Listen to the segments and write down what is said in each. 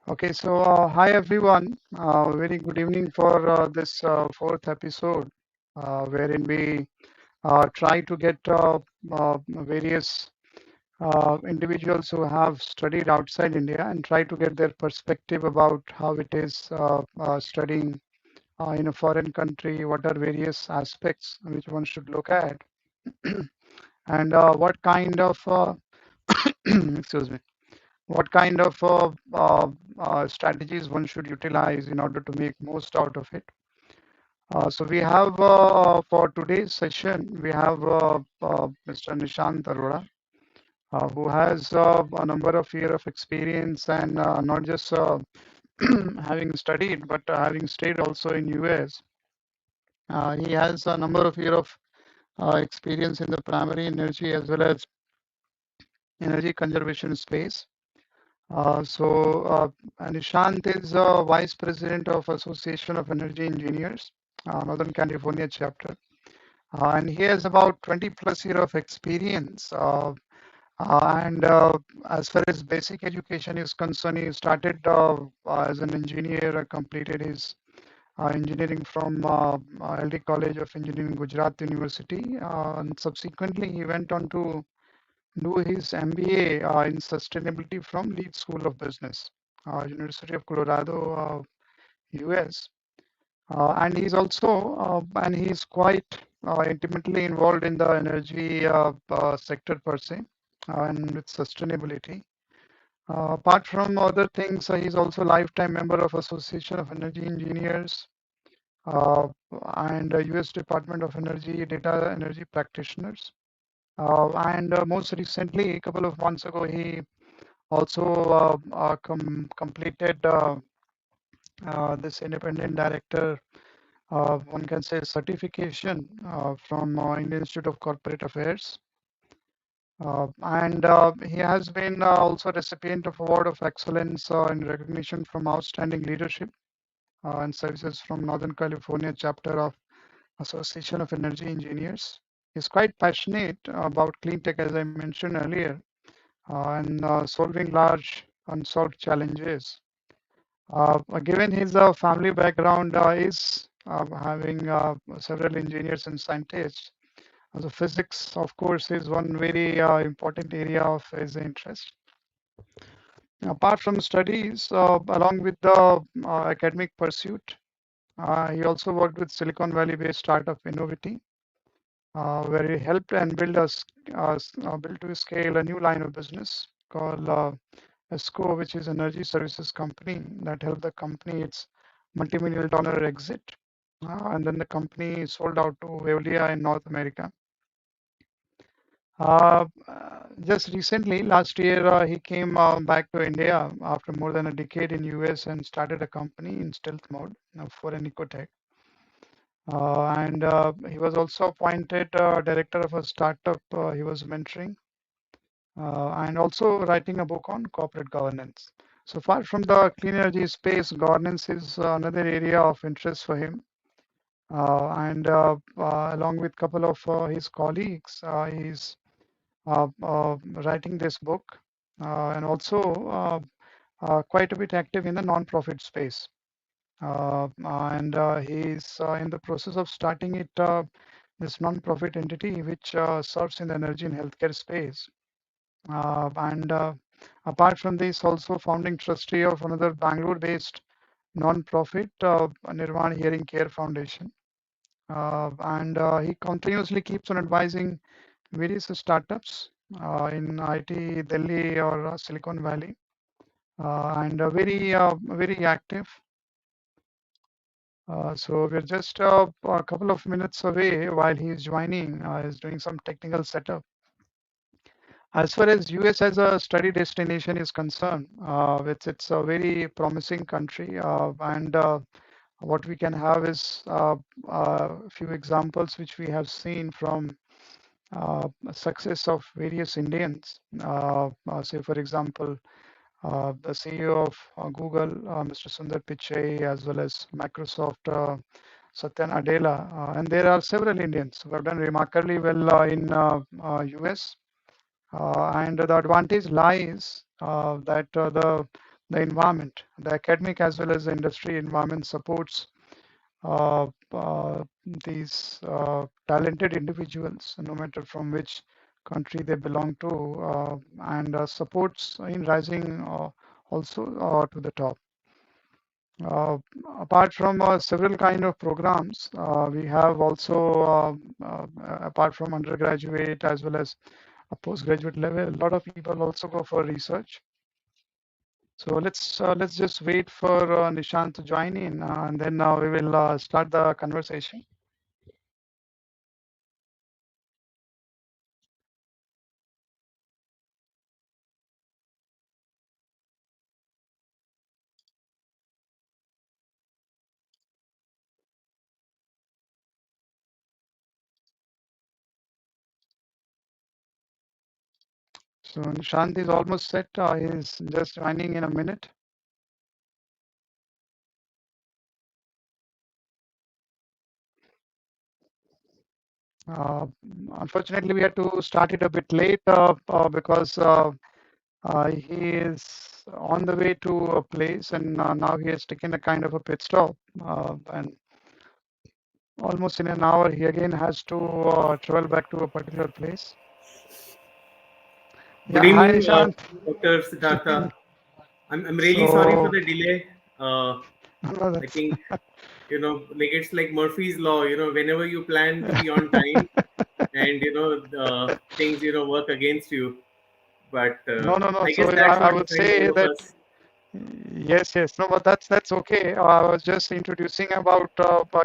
Okay, so hi everyone. Very good evening for this fourth episode, wherein we try to get various individuals who have studied outside India and try to get their perspective about how it is studying in a foreign country, what are various aspects which one should look at, and what kind of excuse me, what kind of strategies one should utilize in order to make most out of it. So we have for today's session, we have Mr. Nishant Arora, who has a number of years of experience and not just having studied, but having stayed also in US. He has a number of years of experience in the primary energy as well as energy conservation space. So Nishant is Vice President of Association of Energy Engineers, Northern California chapter, and he has about 20 plus year of experience. And as far as basic education is concerned, he started as an engineer, completed his engineering from LD College of Engineering, Gujarat University, and subsequently he went on to do his MBA in sustainability from Leeds School of Business, University of Colorado, US. And he's also, and he's quite intimately involved in the energy sector per se, and with sustainability. Apart from other things, he's also a lifetime member of Association of Energy Engineers and US Department of Energy Data Energy Practitioners. And most recently, a couple of months ago, he also completed this independent director, one can say certification from Indian Institute of Corporate Affairs. And he has been also recipient of Award of Excellence in recognition from Outstanding Leadership and Services from Northern California chapter of Association of Energy Engineers. He's quite passionate about clean tech, as I mentioned earlier, and solving large unsolved challenges. Given his family background is having several engineers and scientists, so physics, of course, is one very important area of his interest. Apart from studies, along with the academic pursuit, he also worked with Silicon Valley-based startup Innovity, where he helped and built to scale a new line of business called ESCO, which is energy services company that helped the company its multi-million dollar exit. And then the company sold out to Veolia in North America. Just recently, last year, he came back to India after more than a decade in US and started a company in stealth mode for an Ecotech. And he was also appointed director of a startup he was mentoring, and also writing a book on corporate governance. So far from the clean energy space, governance is another area of interest for him. And along with a couple of his colleagues, he's writing this book and also quite a bit active in the non-profit space. And he's in the process of starting this non-profit entity which serves in the energy and healthcare space. And apart from this, also founding trustee of another Bangalore-based non-profit, Nirvana Hearing Care Foundation. And he continuously keeps on advising various startups in IT, Delhi or Silicon Valley, and very active. So we're just a couple of minutes away while he's joining. He's doing some technical setup. As far as US as a study destination is concerned, it's a very promising country, and what we can have is a few examples which we have seen from success of various Indians. Say, for example, the CEO of Google, Mr. Sundar Pichai, as well as Microsoft, Satya Nadella, and there are several Indians who have done remarkably well in US. And the advantage lies that the the environment, the academic as well as the industry environment supports uh, these talented individuals, no matter from which country they belong to, and supports in rising also to the top. Uh, Apart from several kind of programs, we have also, apart from undergraduate as well as a postgraduate level, a lot of people also go for research. So let's just wait for Nishant to join in, and then we will start the conversation. So Nishant is almost set. He's just joining in a minute. Uh, Unfortunately, we had to start it a bit late because he is on the way to a place, and now he has taken a kind of a pit stop. And almost in an hour, he again has to travel back to a particular place. Good Yeah, hi evening, Nishant. Dr. Good evening. Siddhartha. I'm really sorry for So, the delay. no, I that's think, like it's like Murphy's Law, whenever you plan to be on time and, things, work against you. But no, no, no. I So guess that's I what would defines say all of that us. yes, yes. No, but that's okay. I was just introducing about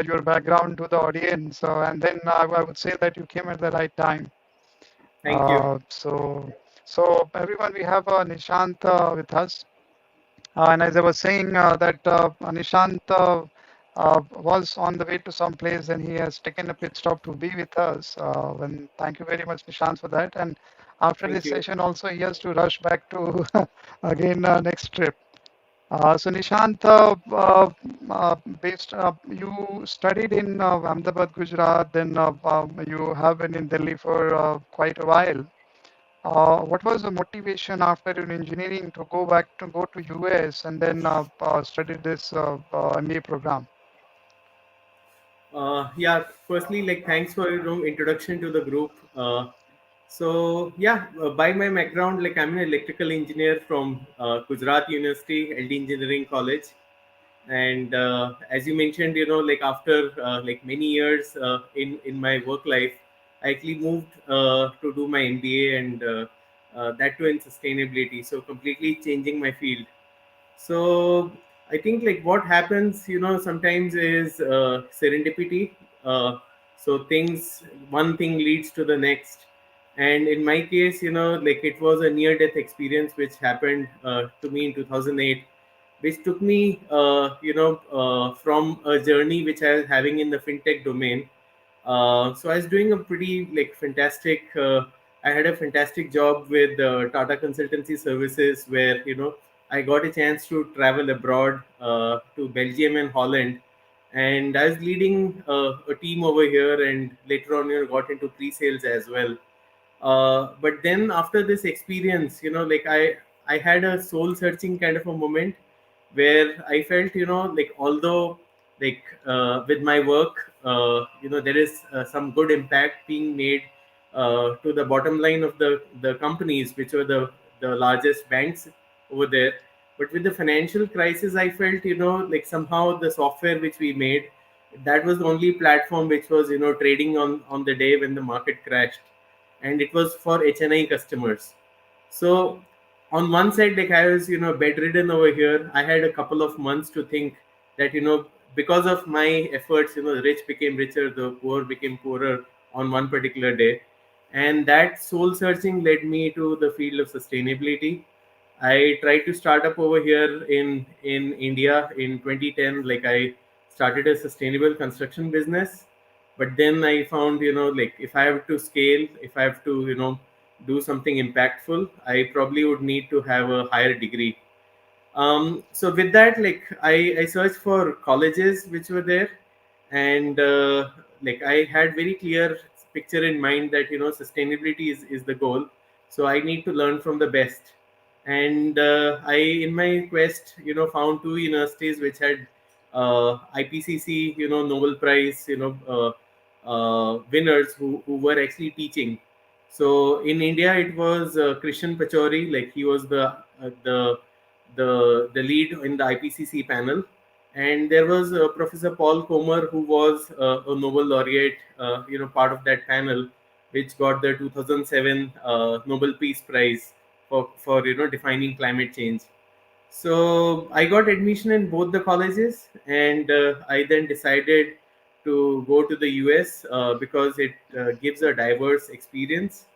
your background to the audience, and then I would say that you came at the right time. Thank you. So everyone, we have Nishant with us. And as I was saying, that Nishant was on the way to some place and he has taken a pit stop to be with us. And thank you very much, Nishant, for that. And after Thank this you. session, also, he has to rush back to again next trip. So Nishant, you studied in Ahmedabad, Gujarat, then you have been in Delhi for quite a while. What was the motivation after your engineering to go to US and then study this MBA program? Yeah, firstly, like thanks for introduction to the group. So yeah, by my background, like I'm an electrical engineer from Gujarat University, LD Engineering College. And as you mentioned, like after like many years in my work life, I actually moved to do my MBA, and that too in sustainability, so completely changing my field. So I think like what happens, sometimes is serendipity. So things, one thing leads to the next. And in my case, like it was a near death experience which happened to me in 2008, which took me, from a journey which I was having in the fintech domain. So I was doing a pretty like fantastic. I had a fantastic job with Tata Consultancy Services, where I got a chance to travel abroad to Belgium and Holland, and I was leading a team over here, and later on, got into pre-sales as well. But then after this experience, like I had a soul searching kind of a moment where I felt, like although like with my work, there is some good impact being made to the bottom line of the companies, which were the largest banks over there. But with the financial crisis, I felt, like somehow the software which we made, that was the only platform which was, trading on the day when the market crashed, and it was for HNI customers. So on one side, like I was, bedridden over here. I had a couple of months to think that, because of my efforts, the rich became richer, the poor became poorer on one particular day. And that soul searching led me to the field of sustainability. I tried to start up over here in India in 2010. Like I started a sustainable construction business, but then I found, like if I have to scale, if I have to, do something impactful, I probably would need to have a higher degree. So with that, like I searched for colleges which were there, and like I had very clear picture in mind that sustainability is the goal. So I need to learn from the best. And I, in my quest, found two universities which had IPCC, Nobel Prize, winners who were actually teaching. So in India, it was Krishan Pachori, like he was the lead in the IPCC panel, and there was Professor Paul Comer, who was a Nobel laureate, part of that panel, which got the 2007 Nobel Peace Prize for defining climate change. So I got admission in both the colleges, and I then decided to go to the US because it gives a diverse experience.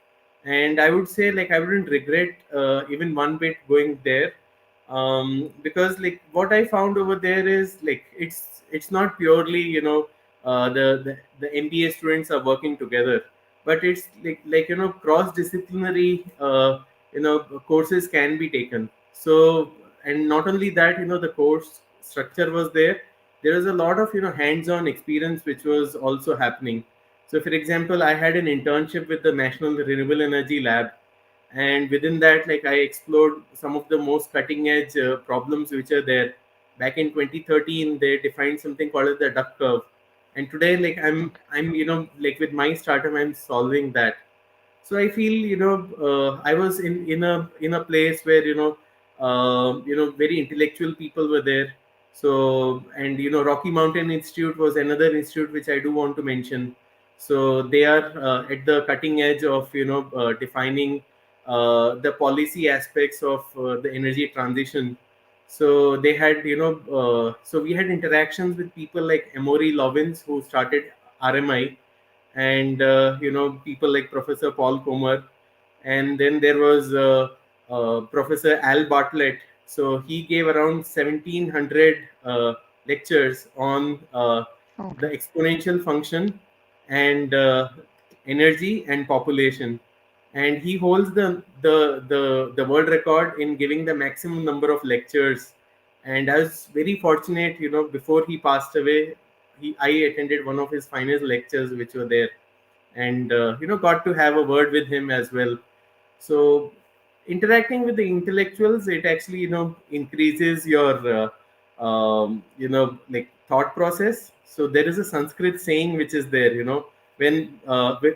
And I would say, like, I wouldn't regret even one bit going there, because like what I found over there is like it's not purely the MBA students are working together, but it's like cross disciplinary courses can be taken. So, and not only that, the course structure was there. There was a lot of hands-on experience which was also happening. So for example, I had an internship with the National Renewable Energy Lab, and within that, like, I explored some of the most cutting edge problems which are there. Back in 2013, they defined something called as the duck curve, and today, like, I'm like with my startup, I'm solving that. So I feel I was in a place where very intellectual people were there. So, and Rocky Mountain Institute was another institute which I do want to mention. So they are at the cutting edge of defining the policy aspects of the energy transition. So they had so we had interactions with people like Emory Lovins, who started RMI, and people like Professor Paul Comer, and then there was Professor Al Bartlett. So he gave around 1,700 lectures on the Okay. exponential function and energy and population, and he holds the world record in giving the maximum number of lectures. And I was very fortunate, before he passed away, I attended one of his final lectures which were there, and got to have a word with him as well. So interacting with the intellectuals, it actually increases your like thought process. So there is a Sanskrit saying which is there, when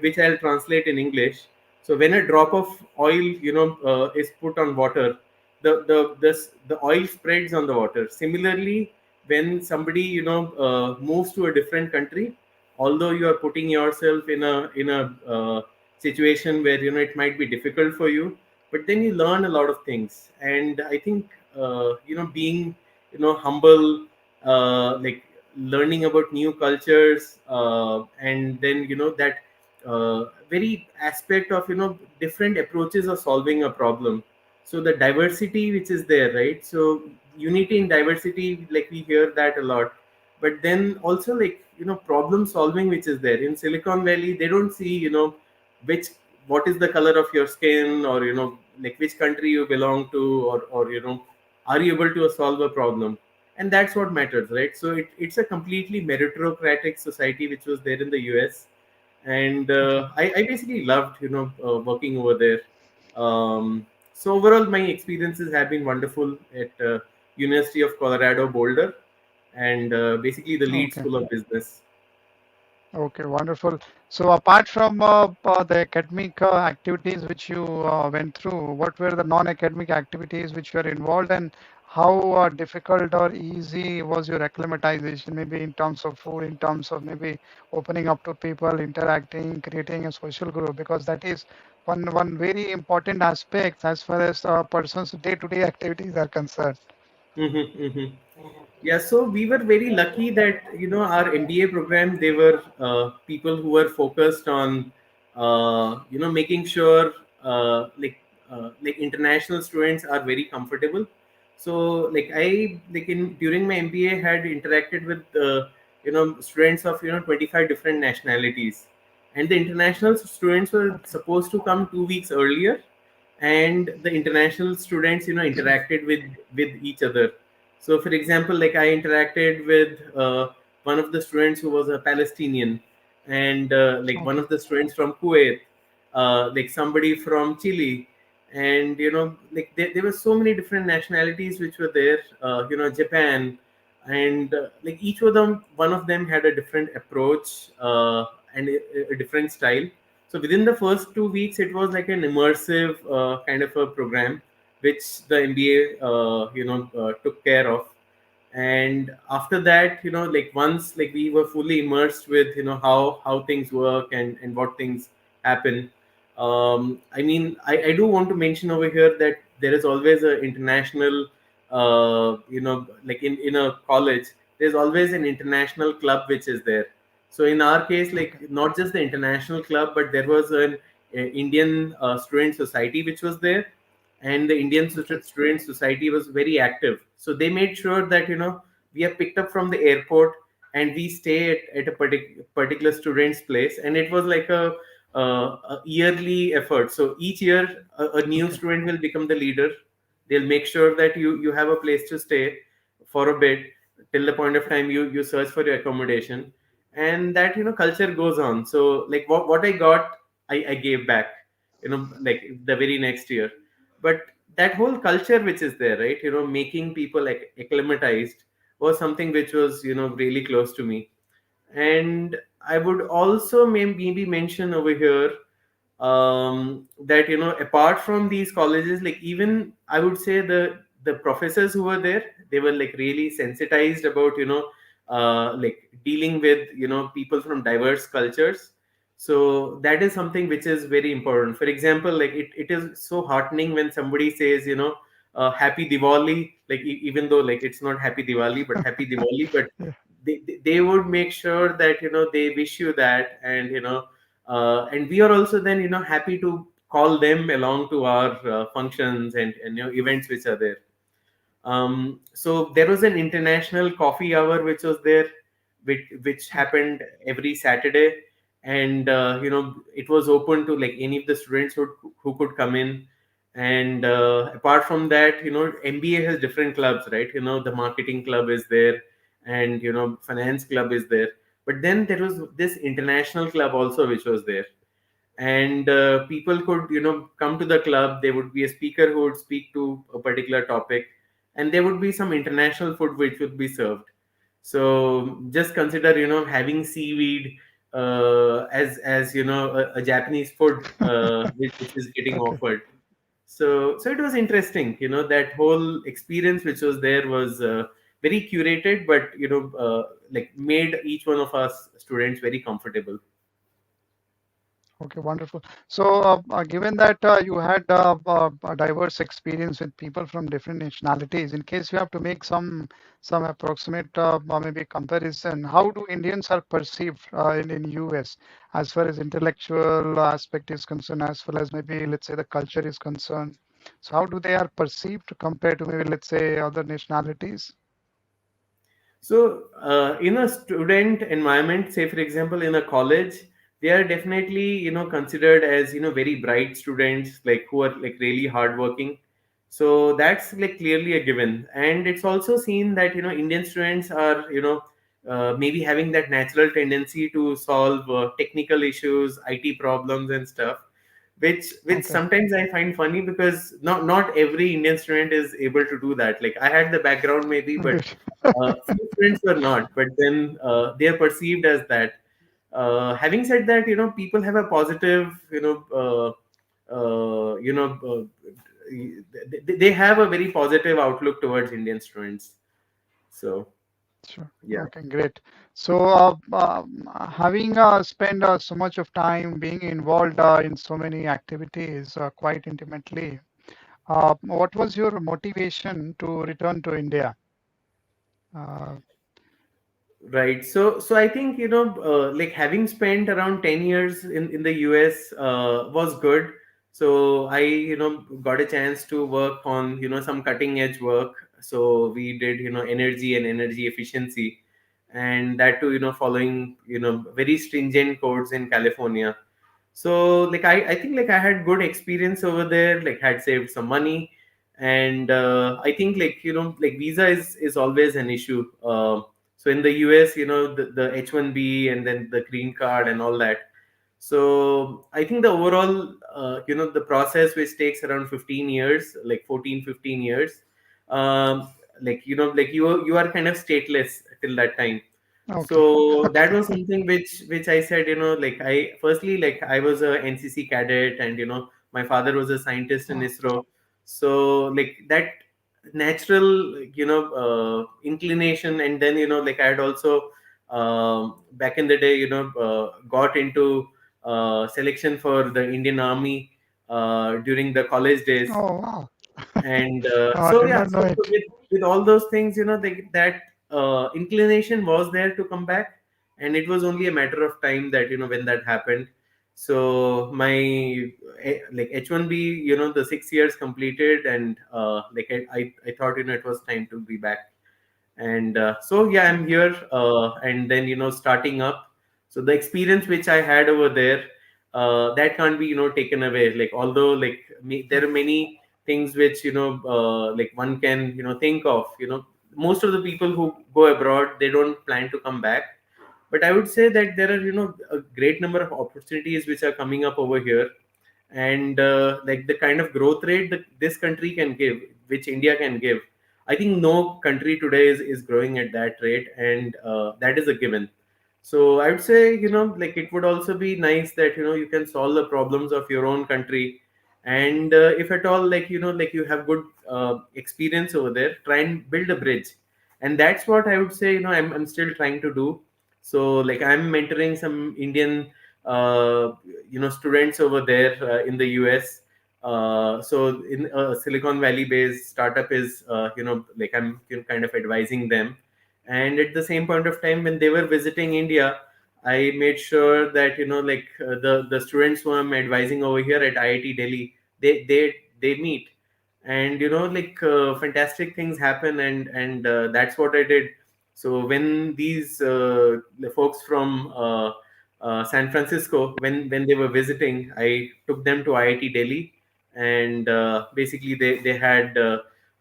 which I'll translate in English. So when a drop of oil is put on water, the oil spreads on the water. Similarly, when somebody moves to a different country, although you are putting yourself in a situation where it might be difficult for you, but then you learn a lot of things. And I think being humble, like learning about new cultures, and then that very aspect of different approaches of solving a problem. So the diversity which is there, right? So unity in diversity, like we hear that a lot. But then also, like, problem solving which is there in Silicon Valley, they don't see which what is the color of your skin, or like which country you belong to, or are you able to solve a problem. And that's what matters, right? So it's a completely meritocratic society which was there in the US. And Okay. I basically loved working over there. So overall, my experiences have been wonderful at University of Colorado Boulder, and basically the lead Okay. school of business. Okay, wonderful. So apart from the academic activities which you went through, what were the non-academic activities which were involved, and how difficult or easy was your acclimatization, maybe in terms of food, in terms of maybe opening up to people, interacting, creating a social group, because that is one very important aspect as far as a person's day-to-day activities are concerned. Mm-hmm, mm-hmm. Yeah, so we were very lucky that our MBA program, they were people who were focused on making sure like international students are very comfortable. So like I like in during my MBA had interacted with students of 25 different nationalities, and the international students were Okay. supposed to come 2 weeks earlier, and the international students interacted with each other. So for example, like I interacted with one of the students who was a Palestinian, and like one Okay. of the students from Kuwait, like somebody from Chile, and like there were so many different nationalities which were there. Japan, and like each of them, one of them had a different approach, and a different style. So within the first 2 weeks, it was like an immersive kind of a program which the MBA took care of. And after that, like once like we were fully immersed with how things work and what things happen. I mean, I do want to mention over here that there is always a international, like in a college, there's always an international club which is there. So in our case, like Okay, not just the international club, but there was an Indian student society which was there, and the Indian okay, Student Society was very active. So they made sure that we are picked up from the airport and we stay at a particular student's place, and it was like a yearly effort. So each year, a new okay. student will become the leader. They'll make sure that you have a place to stay for a bit till the point of time you search for your accommodation, and that culture goes on. So like what I got, I gave back, like the very next year. But that whole culture which is there, right, making people like acclimatized, was something which was really close to me. And I would also maybe mention over here, that apart from these colleges, like even I would say the professors who were there, they were like really sensitized about like dealing with people from diverse cultures. So that is something which is very important. For example, like it is so heartening when somebody says happy Diwali, like even though like it's not happy Diwali but happy Diwali, but Yeah. they would make sure that they wish you that. And and we are also then happy to call them along to our functions and events which are there. So there was an international coffee hour which was there, which Okay. happened every Saturday. And it was open to like any of the students who could come in. And apart from that, MBA has different clubs, right? The marketing club is there, and finance club is there. But then there was this international club also which was there. And people could come to the club. There would be a speaker who would speak to a particular topic, and there would be some international food which would be served. So just consider having seaweed as a Japanese food, which is getting Okay. offered. So it was interesting. That whole experience which was there was very curated, but like made each one of us students very comfortable. Okay, wonderful. So, given that you had a diverse experience with people from different nationalities, in case you have to make some approximate maybe comparison, how do Indians are perceived in US as far as intellectual aspect is concerned, as well as maybe let's say the culture is concerned? So, how do they are perceived compared to maybe let's say other nationalities? So, in a student environment, say for example, in a college, they are definitely considered as very bright students, like who are like really hardworking. So that's like clearly a given, and it's also seen that Indian students are maybe having that natural tendency to solve technical issues, IT problems, and stuff, which Okay, sometimes I find funny, because not every Indian student is able to do that. Like I had the background maybe, but great. few students were not. But then they are perceived as that. Having said that, people have a positive, they have a very positive outlook towards Indian students. So Sure. yeah. Okay, great. So, having spent so much of time being involved in so many activities quite intimately, what was your motivation to return to India? Uh, Right. So I think like having spent around 10 years in the US was good. So I got a chance to work on some cutting edge work. So we did energy and energy efficiency, and that too following very stringent codes in California. So like I think like I had good experience over there, like had saved some money. And I think like like visa is always an issue. So in the US, the H1B and then the green card and all that. So I think the overall, the process, which takes around 15 years, like 14, 15 years, um, like you are kind of stateless till that time. Okay. So that Okay. was something which I said, like I firstly, like I was a NCC cadet, and my father was a scientist in Oh, ISRO. So like that natural, inclination, and then like I had also, back in the day, got into selection for the Indian Army during the college days. oh wow. And I so did yeah, not know so it. with all those things, that inclination was there to come back, and it was only a matter of time that when that happened. So my like H1B, the 6 years completed, and like I thought it was time to be back. And so yeah, I'm Okay. here, and then starting up. So the experience which I had over there, that can't be taken away. Like although like there are many things which like one can think of. Most of the people who go abroad, they don't plan to come back, but I would say that there are a great number of opportunities which are coming up over here. And like the kind of growth rate that this country can give, which India can give, I think no country today is growing at that rate, and that is a given. So I would say, like it would also be nice that you can solve the problems of your own country. And if at all, like like you have good experience over there, try and build a bridge. And that's what I would say, I'm still trying to do. So like I'm mentoring some Indian uh, students over there in the US. So in a Silicon Valley based startup is, like I'm kind of advising them. And at the same point of time, when they were visiting India, I made sure that like the students who I'm advising over here at IIT Delhi, they meet. And like fantastic things happen, and that's what I did. So when these the folks from San Francisco, when they were visiting, I took them to IIT Delhi, and basically they had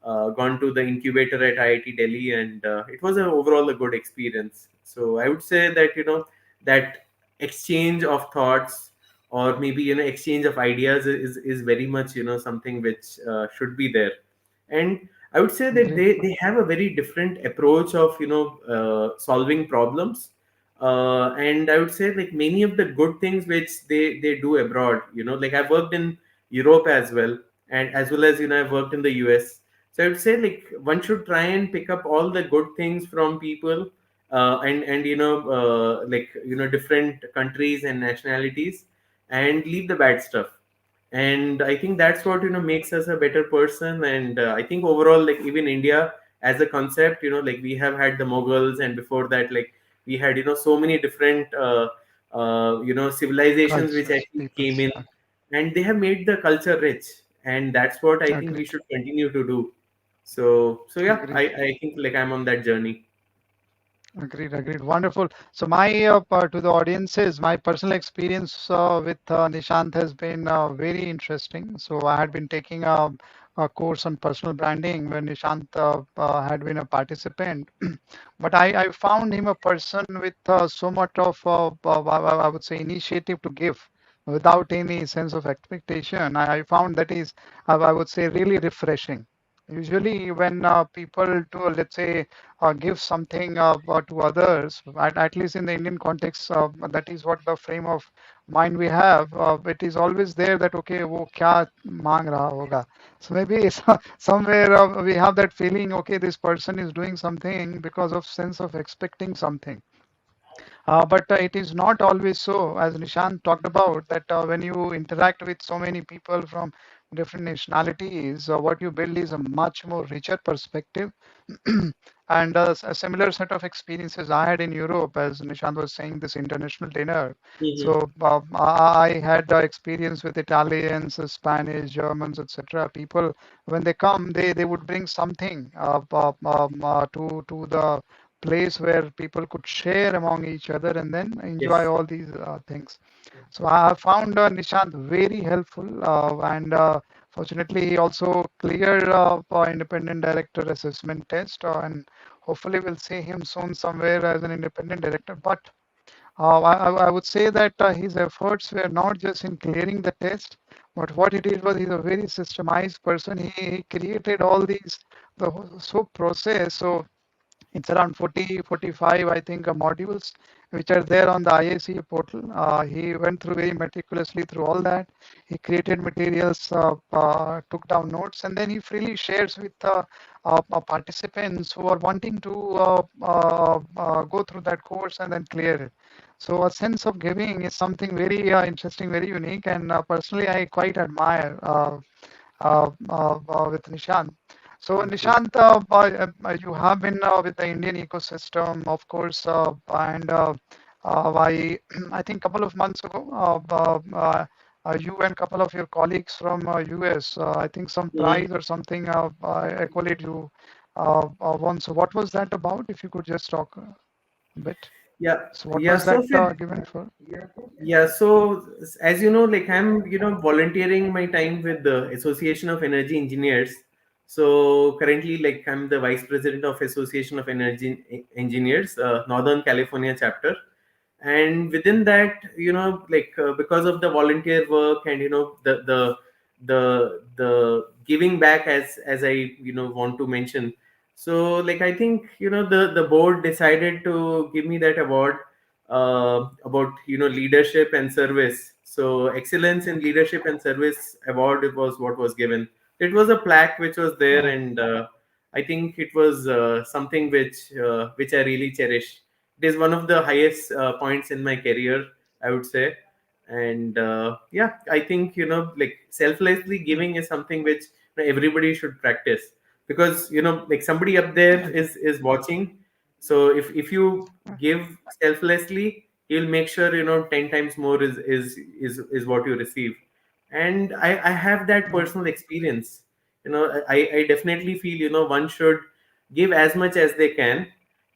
gone to the incubator at IIT Delhi, and it was overall a good experience. So I would say that that exchange of thoughts, or maybe exchange of ideas, is very much something which should be there. And I would say that Great. they have a very different approach of solving problems. And I would say like many of the good things which they do abroad, like I've worked in Europe as well, and as well as I've worked in the US. So I would say like one should try and pick up all the good things from people, and like different countries and nationalities, and leave the bad stuff. And I think that's what makes us a better person. And I think overall, like even India as a concept, like we have had the Mughals, and before that, like we had so many different civilizations which Cultures, actually came peoples. in, and they have made the culture rich. And that's what I think we Agreed. should continue to do. So yeah, I Agreed. I think like I'm on that journey. Agreed, agreed. Wonderful. So my to the audiences, my personal experience with Nishant has been very interesting. So I had been taking a course on personal branding when Nishant had been a participant. But I found him a person with so much of, I would say, initiative to give without any sense of expectation. I found that is, I would say, really refreshing. Usually, when people to, let's say, give something to others, at least in the Indian context, that is what the frame of mind we have. It is always there that, okay, wo kya mang raha hoga. So maybe somewhere we have that feeling, okay, this person is doing something because of sense of expecting something. But it is not always so, as Nishant talked about, that when you interact with so many people from different nationalities, what you build is a much more richer perspective. And a similar set of experiences I had in Europe, as Nishant was saying, this international dinner. Hmm. So I had experience with Italians, Spanish, Germans, etc. People, when they come, they would bring something to the place where people could share among each other and then enjoy Yes. all these things. So I found Nishant very helpful, and fortunately, he also cleared for independent director assessment test, and hopefully, we'll see him soon somewhere as an independent director. But I would say that his efforts were not just in clearing the test, but what it is was he's a very systemized person. He created all these the soap process. So it's around 40, 45, I think, modules which are there on the IAC portal. He went through very meticulously through all that. He created materials, took down notes, and then he freely shares with participants who are wanting to go through that course and then clear it. So a sense of giving is something very interesting, very unique, and personally I quite admire with Nishant. So, Thank you. Nishant, you have been with the Indian ecosystem, of course, and I, I think a couple of months ago, you and a couple of your colleagues from US, I think some Mhm. prize or something, accolade you won. So, what was that about? If you could just talk a bit. Yeah, So, what yeah. was So that Sid, given for? yeah. So as you know, like I'm, volunteering my time with the Association of Energy Engineers. So currently, like I'm the vice president of Association of Energy Engineers, Northern California chapter. And within that, like because of the volunteer work and the giving back, as I want to mention. So like I think the board decided to give me that award about leadership and service. So excellence in Okay. leadership and service award, it was what was given. It was a plaque which was there, Oh, and I think it was something which I really cherish. It is one of the highest points in my career, I would say. And yeah, I think like selflessly giving is something which everybody should practice, because like somebody up there agree. is watching. So if you give selflessly, he'll make sure 10 times more is what you receive. And I have that Yeah, personal experience. I definitely feel one should give as much as they can,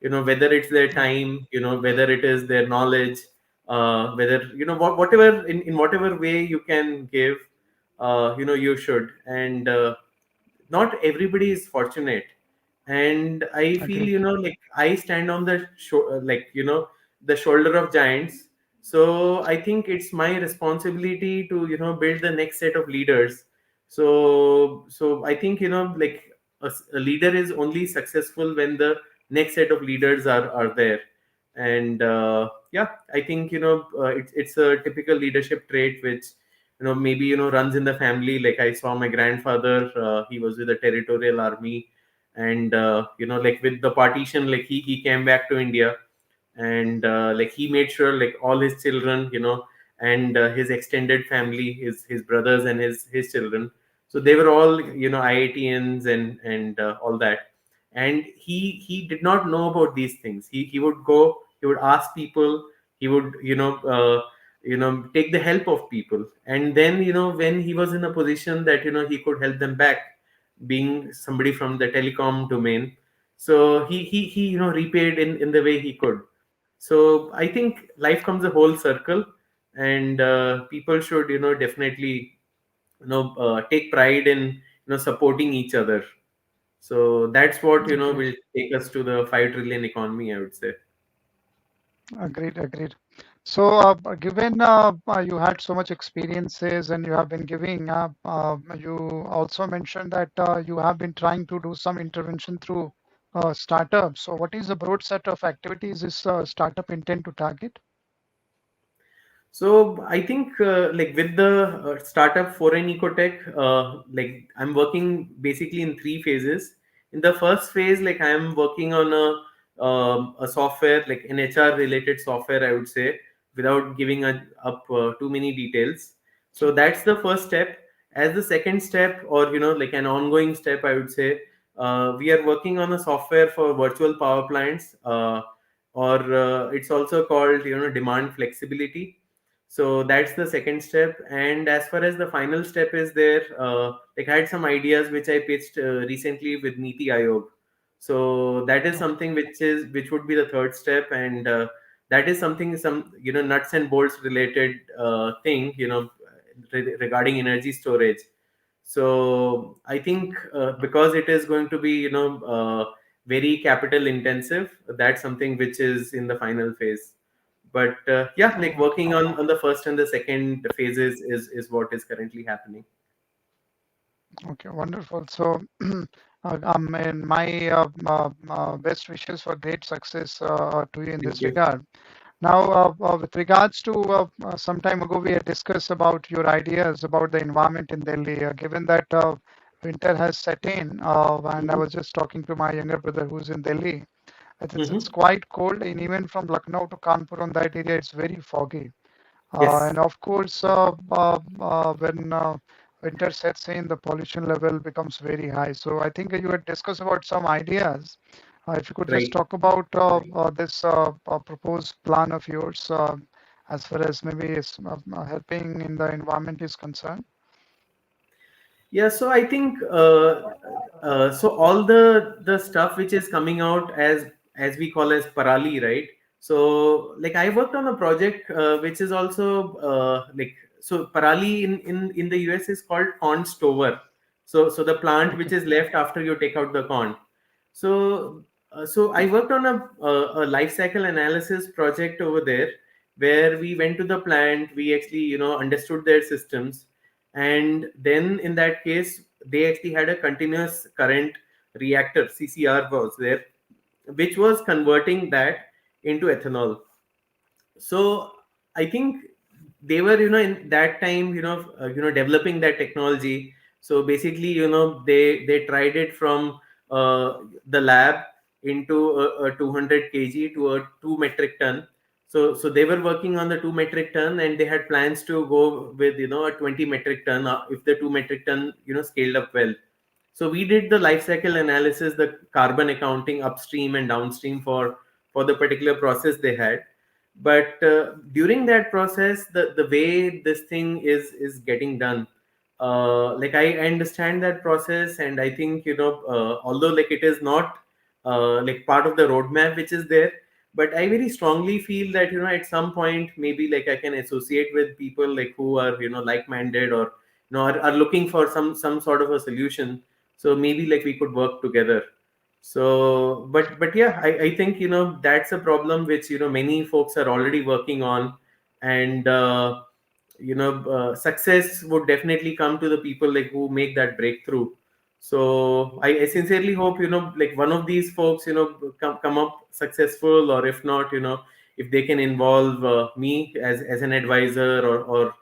whether it's their yeah, time, whether it is their knowledge, whether whatever, in whatever way you can give, you should. And not everybody is fortunate. And I feel agree. like I stand on the like the shoulder of giants. So I think it's my responsibility to build the next set of leaders. So I think like a leader is only successful when the next set of leaders are there. And yeah, I think it's a typical leadership trait which maybe runs in the family. Like I saw my grandfather, he was with the territorial army. And like with the partition, like he came back to India. And like he made sure like all his children, and his extended family, his brothers and his children, so they were all IITians and all that. And he did not know about these things. He would go, he would ask people, he would take the help of people. And then when he was in a position that he could help them back, being somebody from the telecom domain, so he repaid in the way he could. So I think life comes a whole circle. And people should definitely take pride in supporting each other. So that's what Agreed. will take us to the 5 trillion economy, I would say. Agreed, agreed. So, given you had so much experiences and you have been giving, you also mentioned that you have been trying to do some intervention through startups. So, what is the broad set of activities this startup intend to target? So I think like with the startup foreign ecotech, like I'm working basically in three phases. In the first phase, like I am working on a software, like an HR related software, I would say, without giving up too many details. So that's the first step. As the second step, or like an ongoing step, I would say, we are working on a software for virtual power plants, or it's also called demand flexibility. So that's the second step. And as far as the final step is there, like I had some ideas which I pitched recently with Niti Ayog. So that is Okay. something which would be the third step. And that is something, some nuts and bolts related thing, regarding energy storage. So I think because it is going to be very capital intensive, that's something which is in the final phase. But yeah, like Oh, working on the first and the second phases is what is currently happening. okay, wonderful. So, and my best wishes for great success to you in Thank this you. regard. Now, with regards to some time ago, we had discussed about your ideas about the environment in Delhi. Given that winter has set in, and I Hmm. was just talking to my younger brother who's in Delhi, it's Hmm. quite cold, and even from Lucknow to Kanpur on that area, it's very foggy. Yes. And of course, when winter sets in, the pollution level becomes very high. So I think you had discussed about some ideas. If you could just Right. talk about this proposed plan of yours, as far as maybe helping in the environment is concerned. Yeah, so I think so all the stuff which is coming out as we call as Parali, right? So like I worked on a project which is also like so Parali in the US is called corn stover. So the plant which Okay, is left after you take out the corn. So I worked on a life cycle analysis project over there where we went to the plant, we actually understood their systems, and then in that case they actually had a continuous current reactor, CCR was there, which was converting that into ethanol. So I think they were in that time developing that technology. So basically they tried it from the lab into a 200 kg to a 2 metric ton. So they were working on the 2 metric ton, and they had plans to go with a 20 metric ton if the 2 metric ton scaled up well. So we did the life cycle analysis, the carbon accounting upstream and downstream for the particular process they had. But during that process, the way this thing is getting done, like I understand that process, and I think although like it is not like part of the roadmap which is there, but I very strongly feel that at some point maybe like I can associate with people like who are like-minded, or are looking for some sort of a solution. So maybe like we could work together. So but yeah, I think that's a problem which many folks are already working on. And success would definitely come to the people like who make that breakthrough. So I sincerely hope like one of these folks come up successful, or if not, if they can involve me as an advisor, or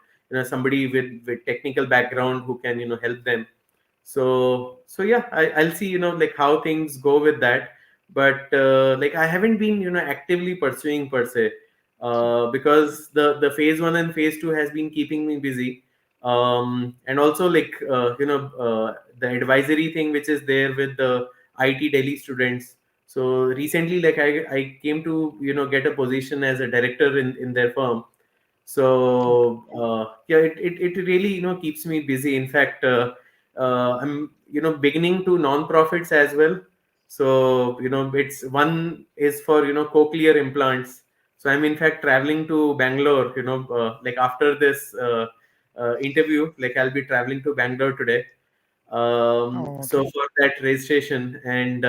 somebody with technical background who can help them. So yeah, I'll see like how things go with that. But like I haven't been actively pursuing per se, because the phase one and phase two has been keeping me busy. And also like the advisory thing which is there with the IT Delhi students. So recently, like I came to get a position as a director in their firm. okay, So yeah, it really keeps me busy. In fact, I'm beginning to non-profits as well. So it's one is for cochlear implants. So I'm in fact traveling to Bangalore, like after this interview, like I'll be traveling to Bangalore today. oh, So okay, for that registration. And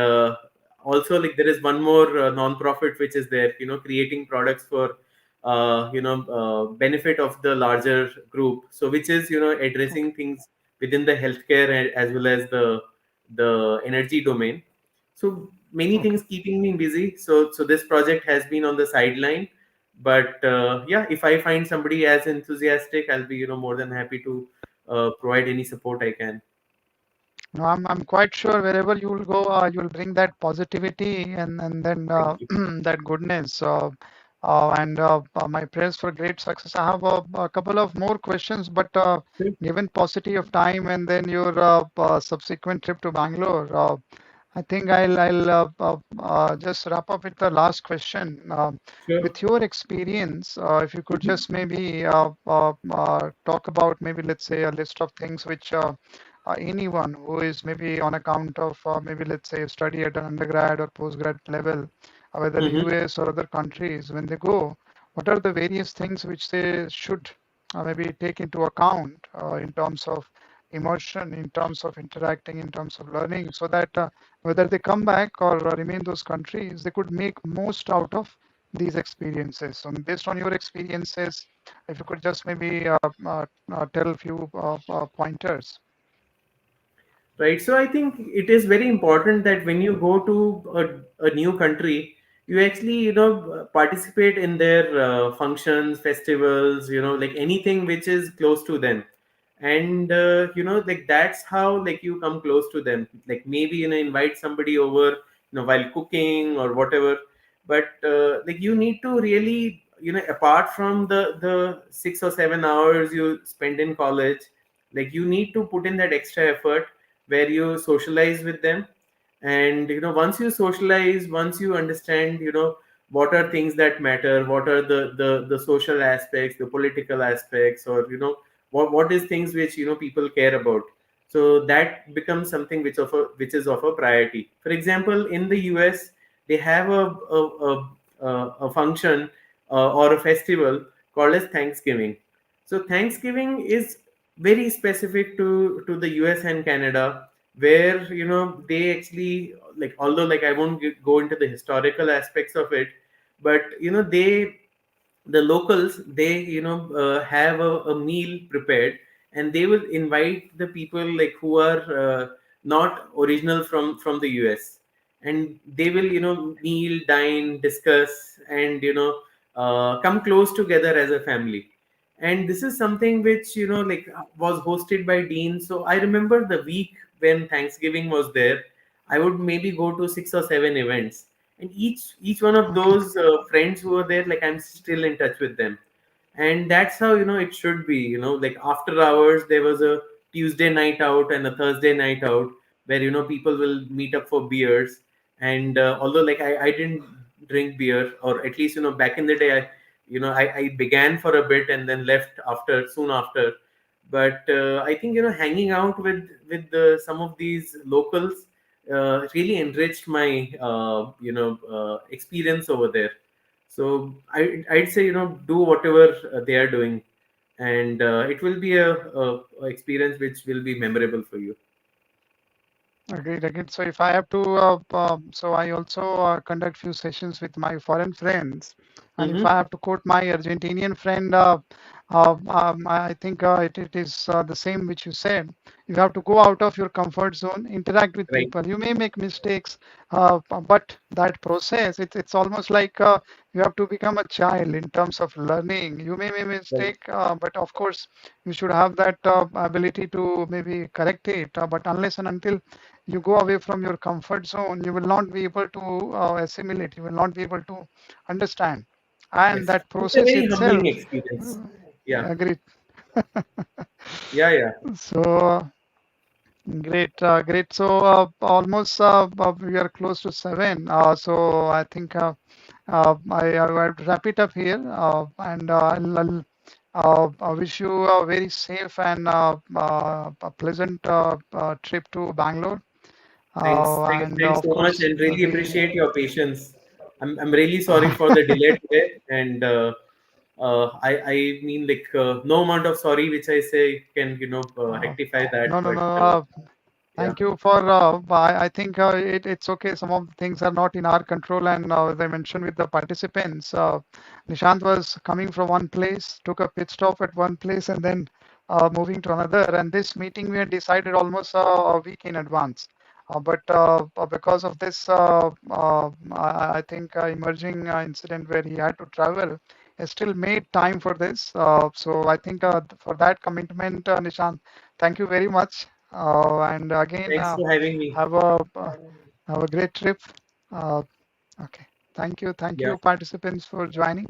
also like there is one more non-profit which is there, creating products for benefit of the larger group. So which is okay, addressing things within the healthcare as well as the energy domain. So many okay. things keeping me busy. So this project has been on the sideline. But yeah, if I find somebody as enthusiastic, I'll be more than happy to provide any support I can. No, I'm quite sure wherever you will go, you will bring that positivity and then Thank you. that goodness. And my prayers for great success. I have a couple of more questions, but Sure. given paucity of time and then your subsequent trip to Bangalore, I think I'll just wrap up with the last question. Sure. With your experience, if you could Mhm. just maybe talk about maybe let's say a list of things which anyone who is maybe on account of maybe let's say study at an undergrad or postgrad level, whether Mhm. US or other countries, when they go, what are the various things which they should maybe take into account in terms of immersion, in terms of interacting, in terms of learning, so that whether they come back or remain those countries, they could make most out of these experiences. So based on your experiences, if you could just maybe tell a few pointers. Right. So I think it is very important that when you go to a new country, you actually, participate in their functions, festivals, like anything which is close to them. And, like that's how like you come close to them. Like maybe, invite somebody over, while cooking or whatever. But like you need to really, apart from the 6 or 7 hours you spend in college, like you need to put in that extra effort where you socialize with them. And once you socialize, once you understand, what are things that matter, what are the social aspects, the political aspects, or what is things which people care about. So that becomes something which is of a priority. For example, in the US, they have a function, or a festival called as Thanksgiving. So Thanksgiving is very specific to the US and Canada, where they actually, like, although like I won't go into the historical aspects of it, but the locals, they have a meal prepared, and they will invite the people like who are not original from the US, and they will meal, dine, discuss, and come close together as a family. And this is something which like was hosted by Dean. So I remember the week when Thanksgiving was there, I would maybe go to 6 or 7 events, and each one of Okay. those friends who were there, like I'm still in touch with them. And that's how it should be. Like after hours there was a Tuesday night out and a Thursday night out, where people will meet up for beers. And although like I didn't drink beer, or at least back in the day, I began for a bit and then left after, soon after. But I think hanging out with some of these locals really enriched my experience over there. So I'd say do whatever they are doing, and it will be a experience which will be memorable for you. Agreed, agreed. So if I have to, so I also conduct few sessions with my foreign friends, and if Mm-hmm. I have to quote my Argentinian friend, I think it is the same which you said. You have to go out of your comfort zone, interact with Right. people. You may make mistakes, but that process, it's almost like you have to become a child in terms of learning. You may make Right. mistake, but of course, you should have that ability to maybe correct it. But unless and until you go away from your comfort zone, you will not be able to assimilate, you will not be able to understand. And Yes. that It's a process very humbling itself, experience. uh, Yeah. agreed. Yeah. Yeah. So, great, great. So, almost we are close to 7. So, I think I will wrap it up here. And I wish you a very safe and a pleasant trip to Bangalore. And Thanks of so much, course, and really we appreciate your patience. I'm really sorry for the delay today, and I mean, like, no amount of sorry which I say can uh, rectify that. no, no, But no. yeah. Thank you for. I think it's okay. Some of the things are not in our control, and as I mentioned with the participants, Nishant was coming from one place, took a pit stop at one place, and then moving to another. And this meeting we had decided almost a week in advance. But because of this, I think emerging incident where he had to travel, he still made time for this. So I think for that commitment, Nishant, thank you very much. And again, Thanks for having me. have a great trip. Uh, okay, thank Yeah. you, participants, for joining.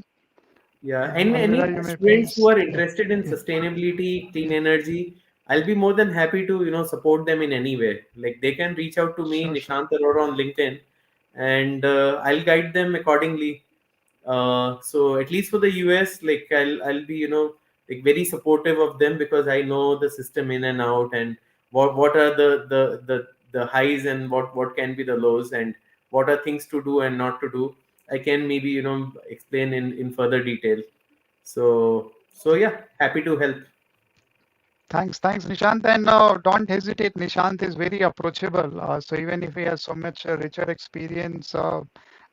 Yeah, and Alvira, any you may students who please. are Yeah, interested in yeah. sustainability, clean energy, I'll be more than happy to support them in any way. Like they can reach out to me, Sure, sure. Nishant Arora on LinkedIn, and I'll guide them accordingly. So at least for the US, like I'll be like very supportive of them, because I know the system in and out, and what are the highs, and what can be the lows, and what are things to do and not to do. I can maybe explain in further detail. So yeah, happy to help. Thanks, Nishant. And don't hesitate. Nishant is very approachable. So even if he has so much richer experience,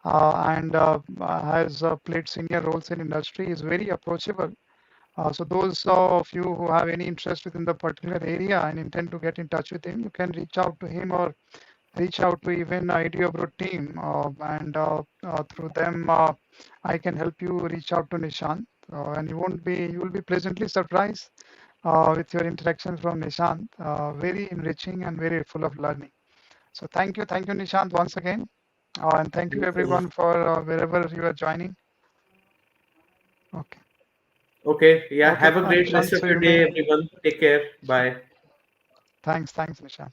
and has played senior roles in industry. Is very approachable. So those of you who have any interest within the particular area and intend to get in touch with him, you can reach out to him or reach out to even EduAbroad team, and through them, I can help you reach out to Nishant, and you will be pleasantly surprised with your interaction from Nishant. Very enriching and very full of learning. So thank you, Nishant, once again, and thank you Thanks so much. everyone for wherever you are joining. Okay, Okay, yeah. okay, Have a great Nishant. rest of So your you may. day, everyone. Take care. Bye. Thanks, Nishant.